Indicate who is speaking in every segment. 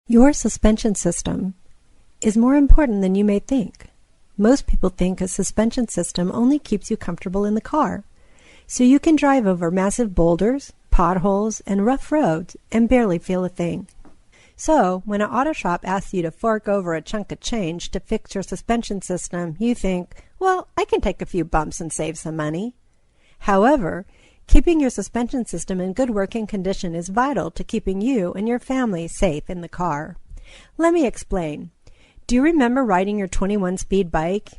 Speaker 1: Your suspension system is more important than you may think. Most people think a suspension system only keeps you comfortable in the car, so you can drive over massive boulders, potholes, and rough roads and barely feel a thing. So, when an auto shop asks you to fork over a chunk of change to fix your suspension system, you think, well, I can take a few bumps and save some money. However, keeping your suspension system in good working condition is vital to keeping you and your family safe in the car. Let me explain. Do you remember riding your 21-speed bike?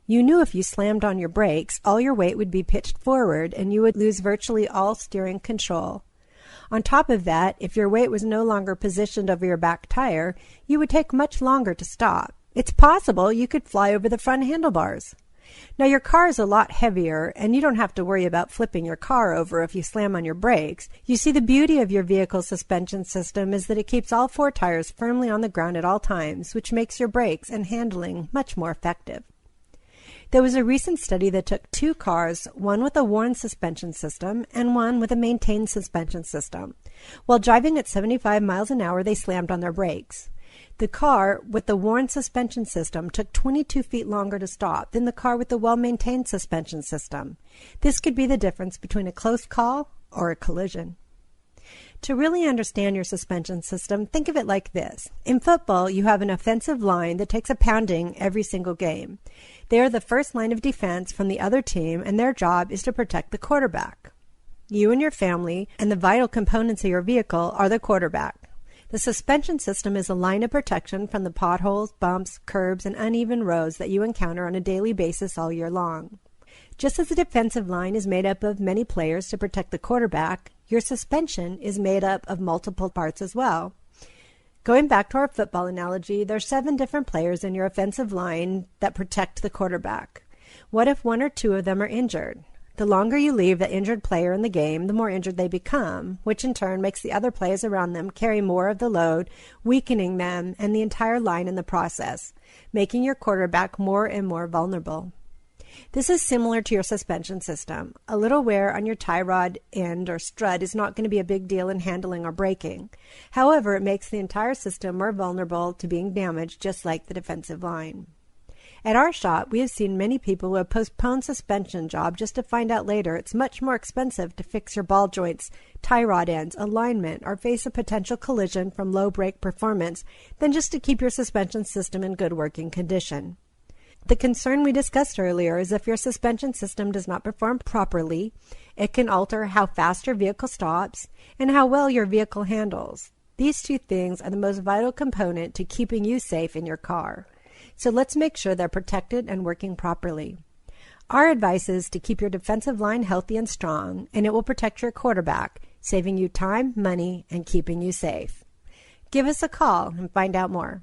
Speaker 1: You knew if you slammed on your brakes, all your weight would be pitched forward and you would lose virtually all steering control. On top of that, if your weight was no longer positioned over your back tire, you would take much longer to stop. It's possible you could fly over the front handlebars. Now, your car is a lot heavier, and you don't have to worry about flipping your car over if you slam on your brakes. You see, the beauty of your vehicle's suspension system is that it keeps all four tires firmly on the ground at all times, which makes your brakes and handling much more effective. There was a recent study that took two cars, one with a worn suspension system and one with a maintained suspension system. While driving at 75 miles an hour, they slammed on their brakes. The car with the worn suspension system took 22 feet longer to stop than the car with the well-maintained suspension system. This could be the difference between a close call or a collision. To really understand your suspension system, think of it like this. In football, you have an offensive line that takes a pounding every single game. They are the first line of defense from the other team, and their job is to protect the quarterback. You and your family and the vital components of your vehicle are the quarterback. The suspension system is a line of protection from the potholes, bumps, curbs, and uneven roads that you encounter on a daily basis all year long. Just as the defensive line is made up of many players to protect the quarterback, your suspension is made up of multiple parts as well. Going back to our football analogy, there are 7 different players in your offensive line that protect the quarterback. What if 1 or 2 of them are injured? The longer you leave the injured player in the game, the more injured they become, which in turn makes the other players around them carry more of the load, weakening them and the entire line in the process, making your quarterback more and more vulnerable. This is similar to your suspension system. A little wear on your tie rod end or strut is not going to be a big deal in handling or braking. However, it makes the entire system more vulnerable to being damaged, just like the defensive line. At our shop, we have seen many people who have postponed suspension job just to find out later it's much more expensive to fix your ball joints, tie rod ends, alignment, or face a potential collision from low brake performance than just to keep your suspension system in good working condition. The concern we discussed earlier is if your suspension system does not perform properly, it can alter how fast your vehicle stops and how well your vehicle handles. These 2 things are the most vital component to keeping you safe in your car. So let's make sure they're protected and working properly. Our advice is to keep your defensive line healthy and strong, and it will protect your quarterback, saving you time, money, and keeping you safe. Give us a call and find out more.